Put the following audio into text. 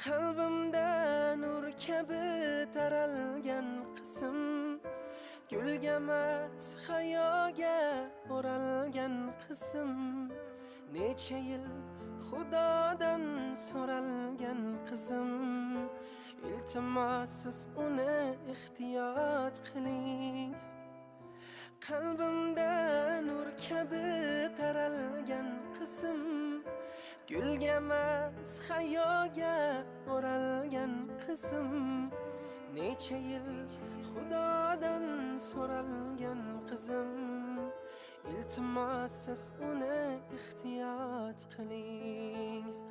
Qalbimda nur kabi taralgan qism, gulga emas hayoga o'ralgan qism. Necha yil Xudodan so'ralgan qizim, iltimos siz uni ehtiyot qiling. Qalbimda nur kabi taralgan qism, gulga emas hayoga o'ralgan qism. Necha yil Xudodan so'ralgan qizim, iltimos siz uni ehtiyot qiling.